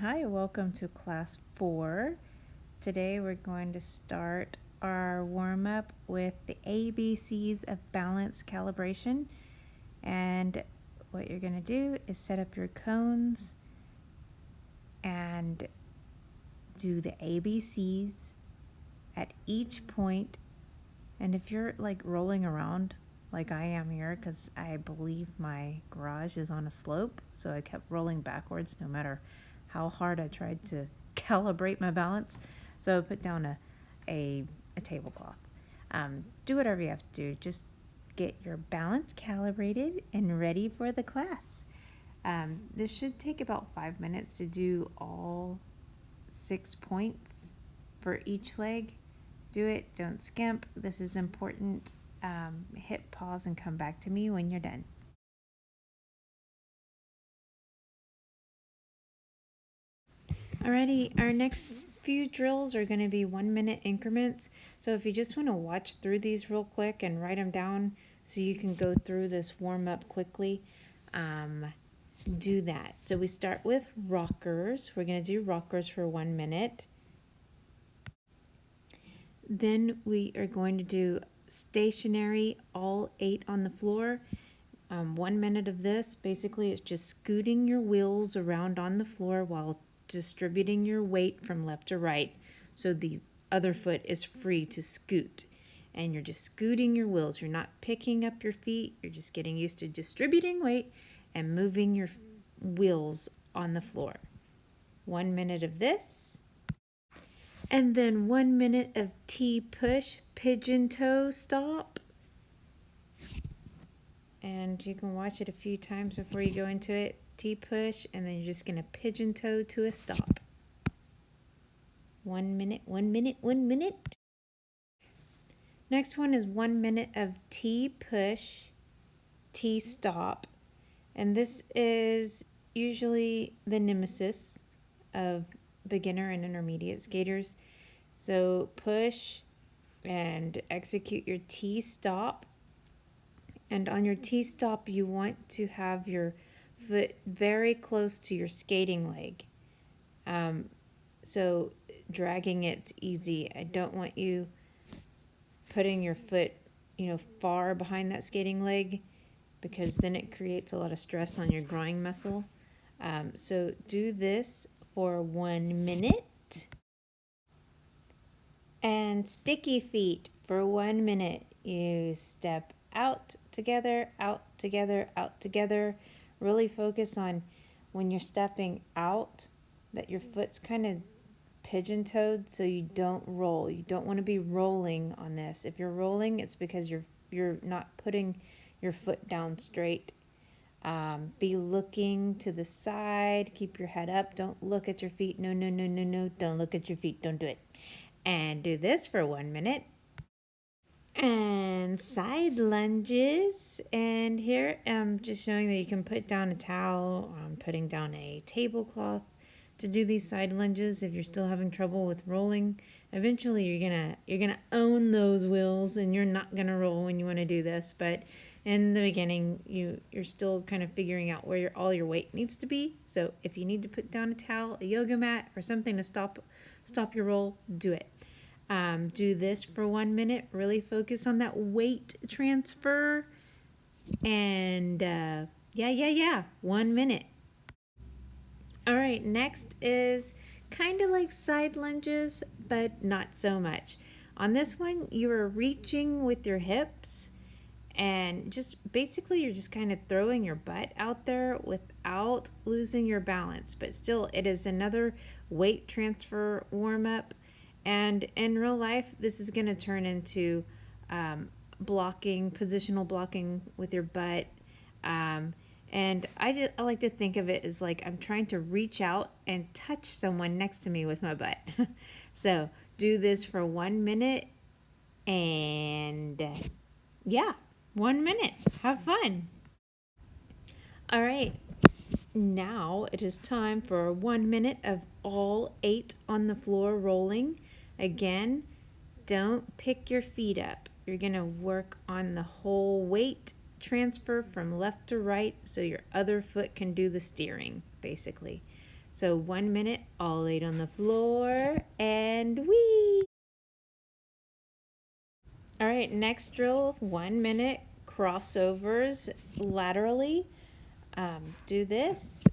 Hi, welcome to class 4. Today we're going to start our warm-up with the ABCs of balance calibration. And what you're going to do is set up your cones and do the ABCs at each point. And if you're like rolling around like I am here, because I believe my garage is on a slope, so I kept rolling backwards no matter how hard I tried to calibrate my balance. So I put down a tablecloth. Do whatever you have to do. Just get your balance calibrated and ready for the class. This should take about 5 minutes to do all 6 points for each leg. Do it, don't skimp. This is important. Hit pause and come back to me when you're done. Alrighty, our next few drills are going to be 1-minute increments. So if you just want to watch through these real quick and write them down so you can go through this warm up quickly, do that. So we start with rockers. We're going to do rockers for 1 minute. Then we are going to do stationary, all 8 on the floor. 1 minute of this, basically it's just scooting your wheels around on the floor while distributing your weight from left to right so the other foot is free to scoot. And you're just scooting your wheels. You're not picking up your feet. You're just getting used to distributing weight and moving your wheels on the floor. 1 minute of this. And then 1 minute of T push, pigeon toe stop. And you can watch it a few times before you go into it. T push, and then you're just going to pigeon toe to a stop. 1 minute, 1 minute, 1 minute. Next one is 1 minute of T push, T stop. And this is usually the nemesis of beginner and intermediate skaters. So push and execute your T stop. And on your T stop, you want to have your foot very close to your skating leg. So dragging it's easy. I don't want you putting your foot, far behind that skating leg, because then it creates a lot of stress on your groin muscle. So do this for 1 minute. And sticky feet for 1 minute. You step out together, out together, out together. Really focus on when you're stepping out that your foot's kind of pigeon-toed so you don't roll. You don't want to be rolling on this. If you're rolling, it's because you're not putting your foot down straight. Be looking to the side. Keep your head up. Don't look at your feet. No, no, no, no, no. Don't look at your feet. Don't do it. And do this for 1 minute. And side lunges. And here I'm just showing that you can put down a towel. I'm putting down a tablecloth to do these side lunges if you're still having trouble with rolling. Eventually you're gonna own those wheels and you're not gonna roll when you want to do this. But in the beginning you're still kind of figuring out where all your weight needs to be. So if you need to put down a towel, a yoga mat, or something to stop your roll, do it. Do this for 1 minute. Really focus on that weight transfer. And 1 minute. All right, next is kind of like side lunges, but not so much. On this one, you are reaching with your hips, and just basically you're just kind of throwing your butt out there without losing your balance. But still, it is another weight transfer warm-up. And in real life, this is going to turn into positional blocking with your butt. And I like to think of it as like I'm trying to reach out and touch someone next to me with my butt. So do this for 1 minute. And 1 minute. Have fun. All right. Now it is time for 1 minute of all 8 on the floor rolling. Again, don't pick your feet up. You're going to work on the whole weight transfer from left to right so your other foot can do the steering, basically. So 1 minute, all laid on the floor, and wee. All right, next drill, 1 minute, crossovers laterally. Do this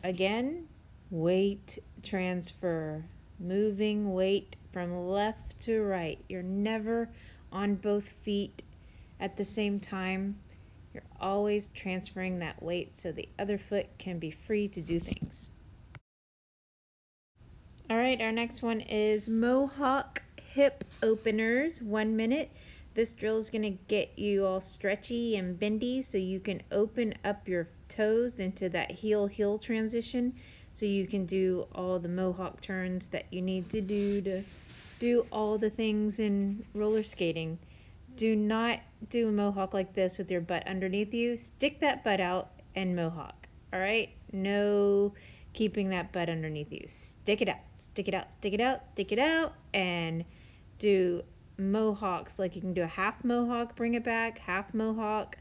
again, weight transfer, moving weight from left to right. You're never on both feet at the same time. You're always transferring that weight so the other foot can be free to do things. All right, our next one is Mohawk hip openers, 1 minute. This drill is going to get you all stretchy and bendy so you can open up your toes into that heel-heel transition so you can do all the Mohawk turns that you need to do all the things in roller skating. Do not do a Mohawk like this with your butt underneath you. Stick that butt out and Mohawk, all right? No keeping that butt underneath you. Stick it out, stick it out, stick it out, stick it out, and do Mohawks. Like you can do a half Mohawk, bring it back, half Mohawk,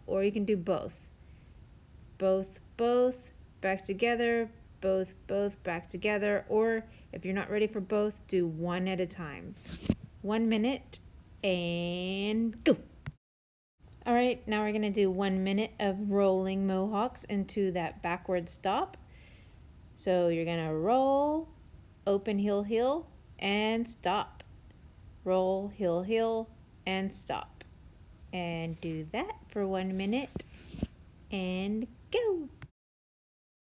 or you can do both. Both, back together, both, back together, or if you're not ready for both, do one at a time. 1 minute, and go. All right, now we're gonna do 1 minute of rolling Mohawks into that backward stop. So you're gonna roll, open heel, heel, and stop. Roll, heel, heel, and stop. And do that for 1 minute, and go.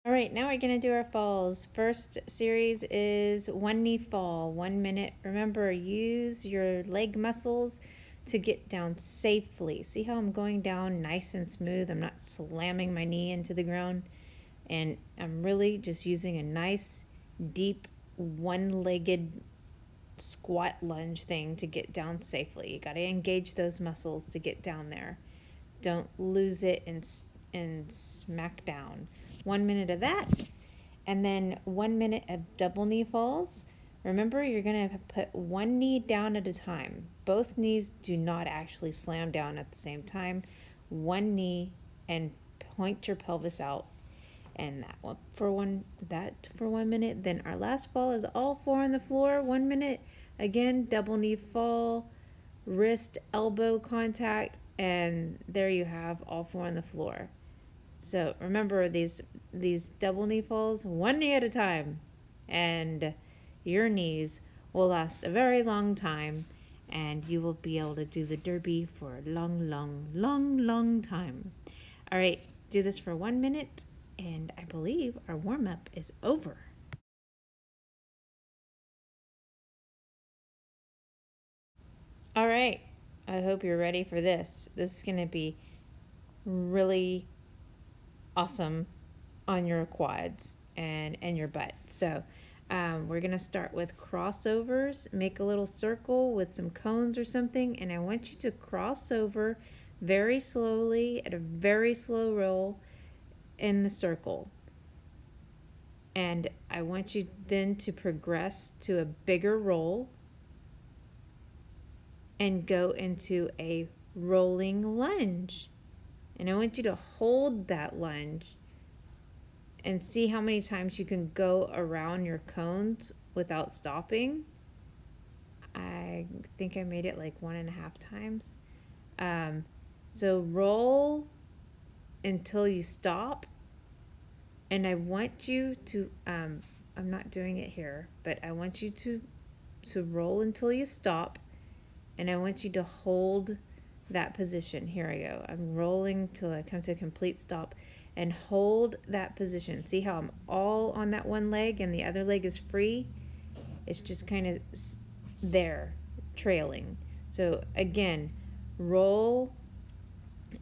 All right, now we're gonna do our falls. First series is 1 knee fall, 1 minute. Remember, use your leg muscles to get down safely. See how I'm going down nice and smooth? I'm not slamming my knee into the ground. And I'm really just using a nice, deep, one-legged squat lunge thing to get down safely. You got to engage those muscles to get down there. Don't lose it and smack down. 1 minute of that. And then 1 minute of double knee falls. Remember, you're going to put one knee down at a time. Both knees do not actually slam down at the same time. One knee and point your pelvis out. And that one for 1 minute. Then our last fall is all four on the floor. 1 minute. Again, double knee fall, wrist, elbow contact, and there you have all four on the floor. So remember these double knee falls, 1 knee at a time, and your knees will last a very long time, and you will be able to do the derby for a long time. All right, do this for 1 minute, and I believe our warm-up is over. All right, I hope you're ready for this. This is going to be really awesome on your quads and your butt. So we're going to start with crossovers. Make a little circle with some cones or something, and I want you to cross over very slowly at a very slow roll in the circle. And I want you then to progress to a bigger roll and go into a rolling lunge. And I want you to hold that lunge and see how many times you can go around your cones without stopping. I think I made it like 1.5 times. So roll until you stop. And I want you to, I'm not doing it here, but I want you to roll until you stop. And I want you to hold that position. Here I go. I'm rolling till I come to a complete stop and hold that position. See how I'm all on that one leg and the other leg is free? It's just kind of there, trailing. So again, roll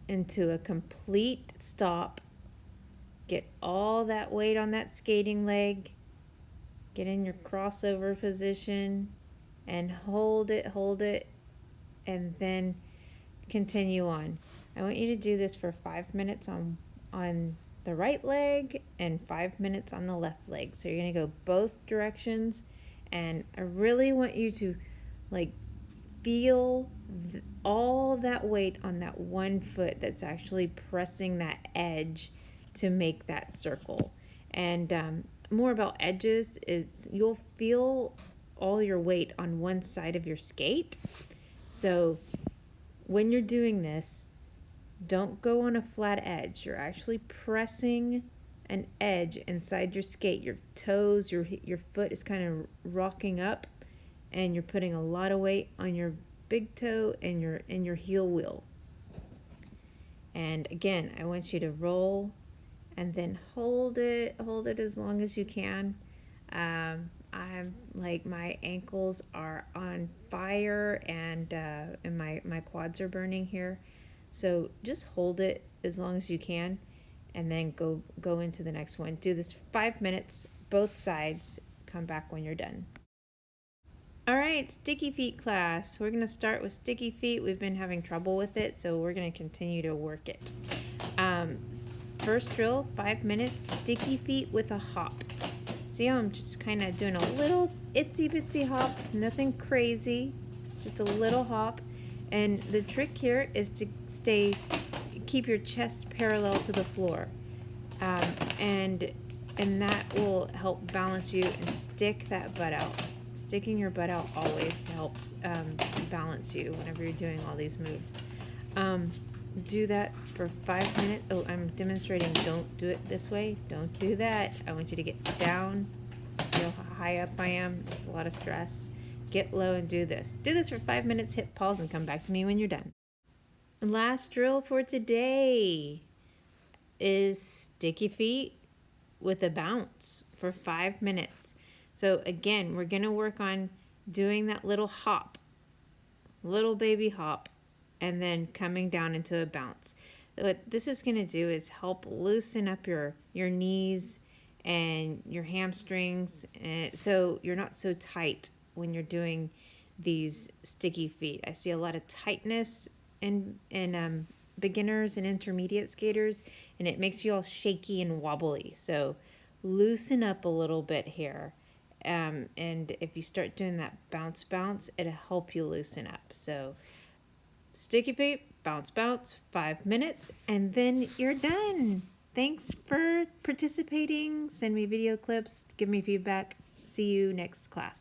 into a complete stop. Get all that weight on that skating leg. Get in your crossover position and hold it, and then continue on. I want you to do this for 5 minutes on the right leg and 5 minutes on the left leg. So you're going to go both directions, and I really want you to like feel all that weight on that one foot that's actually pressing that edge to make that circle. And more about edges is you'll feel all your weight on one side of your skate. So when you're doing this, don't go on a flat edge. You're actually pressing an edge inside your skate. Your toes, your foot is kind of rocking up, and you're putting a lot of weight on your big toe and your heel wheel. And again, I want you to roll and then hold it as long as you can. I'm like, my ankles are on fire, and my quads are burning here. So just hold it as long as you can, and then go into the next one. Do this for 5 minutes, both sides. Come back when you're done. All right, sticky feet class. We're gonna start with sticky feet. We've been having trouble with it, so we're gonna continue to work it. First drill, 5 minutes, sticky feet with a hop. See how I'm just kind of doing a little itsy bitsy hops, nothing crazy, just a little hop. And the trick here is to keep your chest parallel to the floor, and that will help balance you and stick that butt out. Sticking your butt out always helps balance you whenever you're doing all these moves. Do that for 5 minutes. Oh, I'm demonstrating. Don't do it this way. Don't do that. I want you to get down. See how high up I am? It's a lot of stress. Get low and do this. Do this for 5 minutes. Hit pause and come back to me when you're done. Last drill for today is sticky feet with a bounce for 5 minutes. So again, we're going to work on doing that little hop, little baby hop, and then coming down into a bounce. What this is going to do is help loosen up your knees and your hamstrings, and so you're not so tight when you're doing these sticky feet. I see a lot of tightness in beginners and intermediate skaters, and it makes you all shaky and wobbly. So loosen up a little bit here. And if you start doing that bounce, it'll help you loosen up. So sticky feet, bounce, 5 minutes, and then you're done. Thanks for participating. Send me video clips, give me feedback. See you next class.